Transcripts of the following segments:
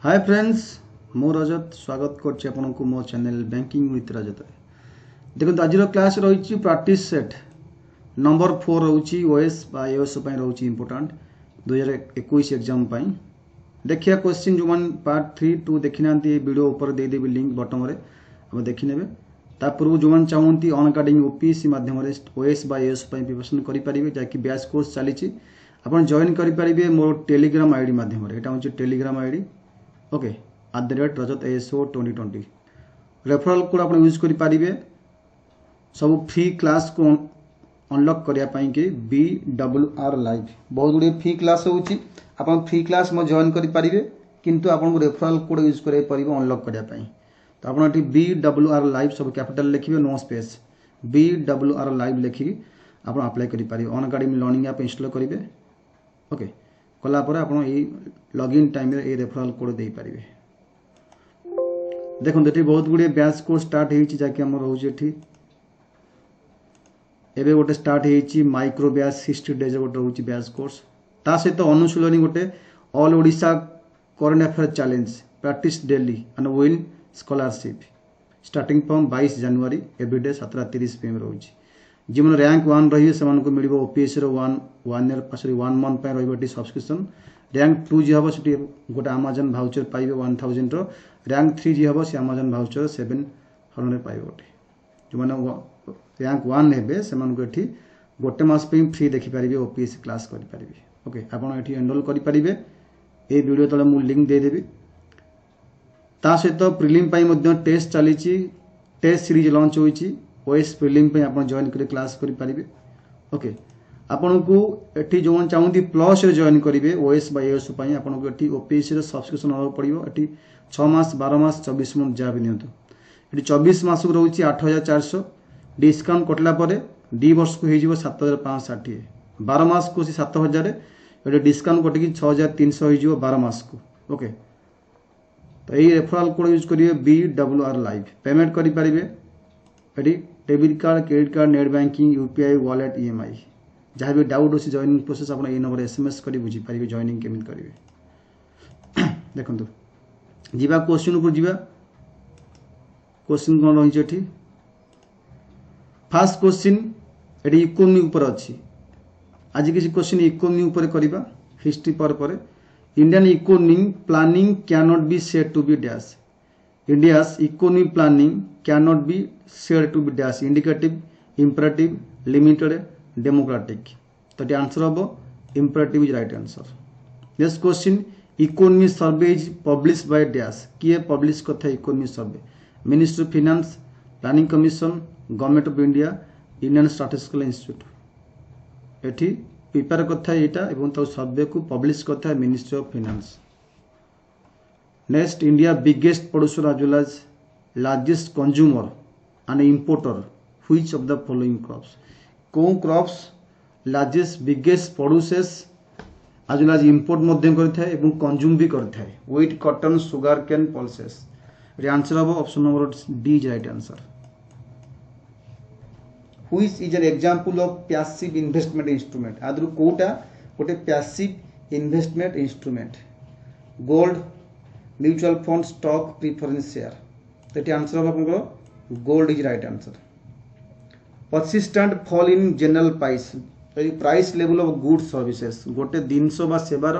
Hi friends, मो रजत स्वागत करछि आपनको मो चैनल बैंकिंग विथ रजत। देखो आज क्लास रही प्रैक्टिस सेट नंबर 4 रही ओएस बा एओएस रही इंपोर्टेंट 2021 एग्जाम देखिए क्वेश्चन जो मान पार्ट 3 2 देखी ना वीडियो ऊपर दे देबी लिंक बॉटम रे हम देखि नेबे। ता पूर्व जो मान चाहती अन अकाडेमी ओपीसी माध्यम ओएस बा एओएस प्रिपरेशन करि परिबे जाकि बैच कोर्स चली आपन जॉइन करि परिबे मोर टेलीग्राम आईडी माध्यम रे। एटा होची Telegram ID okay @rajat ASO 2020 referral code आप यूज करि परिबे सब फ्री क्लास को अनलॉक करिया पई कि BWR लाइव बहुत गुडी फ्री क्लास होची आपन फ्री क्लास में जॉइन करि परिबे किंतु आपन को रेफरल कोड यूज करे परिबे अनलॉक करिया पई। तो आपन एठी BWR लाइव सब कैपिटल लिखिबे नो स्पेस BWR लाइव लिखि आपन अप्लाई करि परिबे Unacademy learning app install करिबे ओके कला पर आपन ए लॉगिन टाइम रे ए रेफरल कोड दे परिबे। देखो एठी बहुत गुडी बैच कोर्स स्टार्ट हेछि जाकि हमर होछि एठी एबे गोटे स्टार्ट हेछि माइक्रो बैच 60 डेज गोटे होछि बैच कोर्स ता सहित अनुशीलनी गोटे all Odisha current affair challenge practice daily and win scholarship starting from 22 January everyday 7:30 PM रहुछि। जिमन रैंक 1 रही से मानको मिलिबो ओपीएससी रो 1 ईयर सॉरी 1 मंथ पे रहबो सब्सक्रिप्शन। रैंक 2 जी हबो सेठी गोटे अमेजन भाउचर पाइबे 1000 रो। रैंक 3 जी हबो से अमेजन भाउचर 700 पाइबे गोटे। जो माने रैंक 1 हेबे से मानको एठी गोटे मास पे फ्री देखि परिबे ओपीएससी क्लास करि परिबे ओके। आपण एठी एनरोल करि परिबे ए वीडियो तले मु लिंक दे देबी। ता सहित प्रीलिम पई मध्ये टेस्ट चलीची टेस्ट सीरीज लॉन्च होईची ओएस प्रीलिम पे आपण जॉइन करे क्लास करि परिबे ओके। आपण को एठी जोन चाहूती प्लस रे जॉइन करिवे ओएस बाय एओएस पई आपण को एठी ओपीएससी रे सब्सक्रिप्शन होबो पड़िबो। एठी 6 मास 12 मास 24 मास जा भी नियंतो। एठी 24 मास को रहउची 8400 डिस्काउंट कटला परे 2 वर्ष को हेजिवो 7560 12 मास को 7000 एठी डिस्काउंट कटकी 6300 हेजिवो 12 मास को ओके। तो ए रेफरल कोड यूज करिवे BWR लाइव पेमेंट करि परिबे एठी debit card credit card net banking UPI wallet EMI जहाँ भी डाउट अच्छी जॉइनिंग प्रोसेस आप नंबर SMS कर बुझी पारे जॉइनिंग केमिति करेंगे। देखो जीवा क्वेश्चन ऊपर जीवा क्वेश्चन कौन रही फास्ट क्वेश्चन ये इकोनॉमी ऊपर अच्छी आज किसी क्वेश्चन इकोनॉमी ऊपर करबा हिस्ट्री पर Indian economy planning can not be said to be dash India's economic planning cannot be said to be dash indicative, imperative, limited, democratic. So the answer of imperative is right answer. Next question, economy survey is published by dash. किए publish करता है economy survey? Ministry of Finance, Planning Commission, Government of India, Indian Statistical Institute. एठी prepare करता है एटा एवं तो सर्वे को publish करता है ministry of finance. Next, India biggest producer as well as largest consumer and importer. Which of the following crops? कौन crops largest biggest produces as well as import मध्यम करता है एवं consume भी करता है? Wheat, cotton, sugar cane, pulses. The answer of option number D is right answer. Which is an example of passive investment instrument? आदरू Kota कोटे passive investment instrument. Gold, mutual fund stock preference share तो answer हम आपको gold is right answer. Persistent fall in general price price level of goods services गोटे जिनस बा सेवार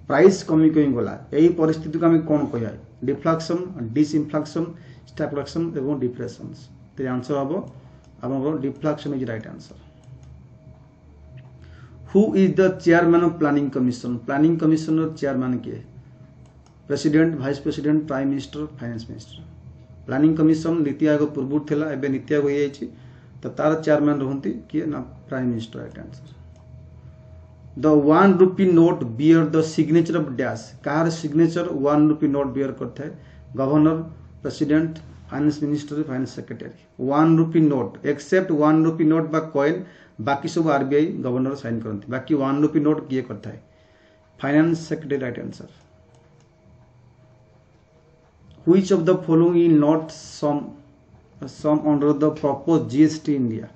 price कमी कमी गला यही परिस्थिति को आम कौन कह डिफ्लेक्शन डिसइनफ्लेक्शन स्टैग्फ्लेक्शन एवं डिफ्लेशन तो आंसर हम आपको deflection is right answer. Who is the chairman of planning commission? Planning commission chairman किए? President, vice president, prime minister, finance minister. Planning commission NITI Aayog पूर्व थिला एबे नीति आयोग होई छि तो तार चेयरमैन रहंती किए ना prime minister right answer. The 1 rupee note bear the signature of dash कार सिग्नेचर 1 रुपी नोट बियर करता है governor, president, finance minister, finance secretary. 1 rupee note except 1 rupee note बा कॉइन बाकी सब आरबीआई गवर्नर साइन करती बाकी 1 rupee note किए करता है finance secretary right answer. Which of the following is not some under the proposed GST India?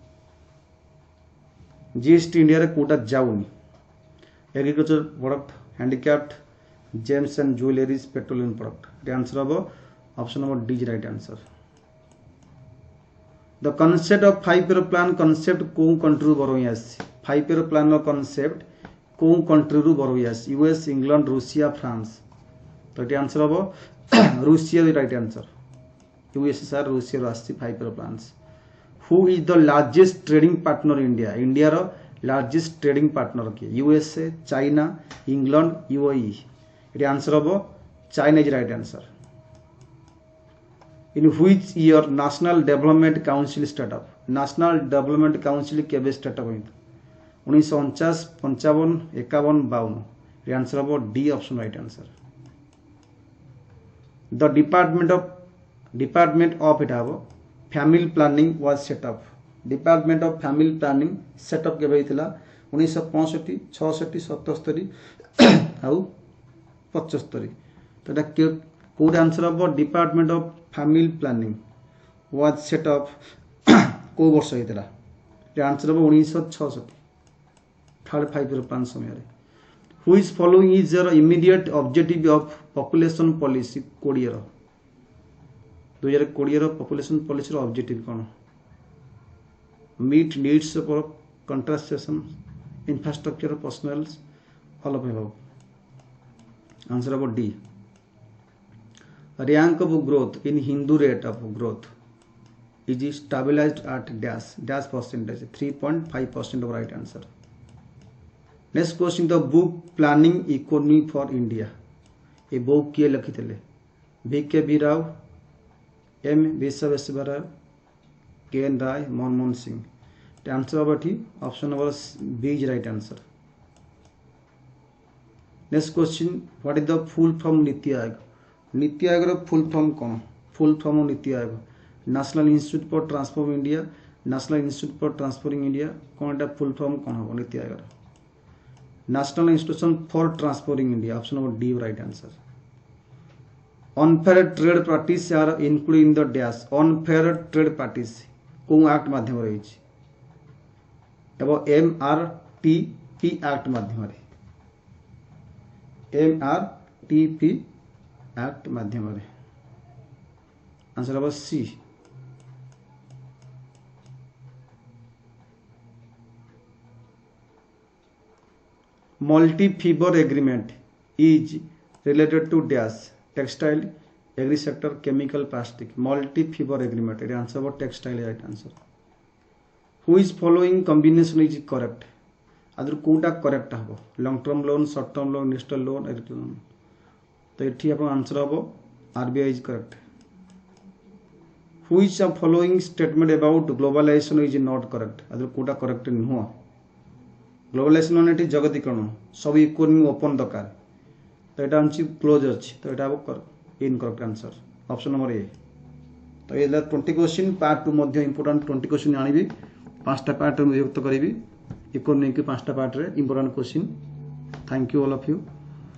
GST India रे कोटा जाउनी agriculture product, handicraft, gems and jewelleries petroleum product answer हम option number D is right answer the concept of 5 year plan concept को country बरोई आसी 5 year plan रो concept को country रु बरोई आसी यूएस इंग्लैंड रूसिया फ्रांस तो ये आंसर हम Russia right answer USSR Russia रो आसी 5 year plans who is the largest trading partner India India रो लार्जेस्ट ट्रेडिंग पार्टनर किए यूएसए चाइना इंग्लैंड यूएई ये आंसर हम China is right answer in which year national development council startup national development council केबे startup हुई 1949 55 51 52 ये answer हम D option right answer the department of इटा हम family planning was setup department of family planning setup केबे हितला 1965 66 77 आउ 75 तो एटा कोड आंसर हम department of family planning was setup को वर्ष होता है आंसर हम 1966 थर्ड 5 ईयर प्लान समय who is following is your immediate objective of population policy कोड़ियर 2020 पॉपुलेशन पॉलिसी ऑब्जेक्टिव कौन meet needs of contraception infrastructure personnels all of above answer हम D rank of growth in Hindu rate of growth is stabilized at dash percentage 3.5% of right answer. Next question the book Planning Economy for India ये book किए लिखी थे V.K. B. Rao M. Visvesvaraya K.N. Rai Manmohan Singh answer हम option number B is right answer next question what is the full form NITI Aayog NITI Aayog full form कौन full form NITI Aayog national institute for transform India national institute for transforming India कौन एटा full form कौन हम NITI Aayog national institution for transforming India option number D right answer unfair trade practice are include in the dash unfair trade practice को act माध्यम रही एवं MRTP act माध्यम MRTP act माध्यम आंसर हम C multi fibre agreement is related to dash textile agri sector chemical plastic multi fibre agreement ये answer हम textile right answer who is following combination is correct आदर कोटा correct हम long term loan short term loan install loan agri loan तो ये आप answer हम RBI is correct who is a following statement about globalization is not correct आदर कोटा correct नुह ग्लोबलाइजेशन माने जगतीकरण सब इकोनॉमी ओपन दरकार तो यहाँ हूँ क्लोज अच्छी तो यहाँ हम incorrect answer option number A तो ये 20 क्वेश्चन पार्ट 2 इंपोर्टेंट 20 क्वेश्चन आनी 5टा पार्ट में विभक्त करी इकोनॉमी के 5टा पार्ट रे important question thank you all of you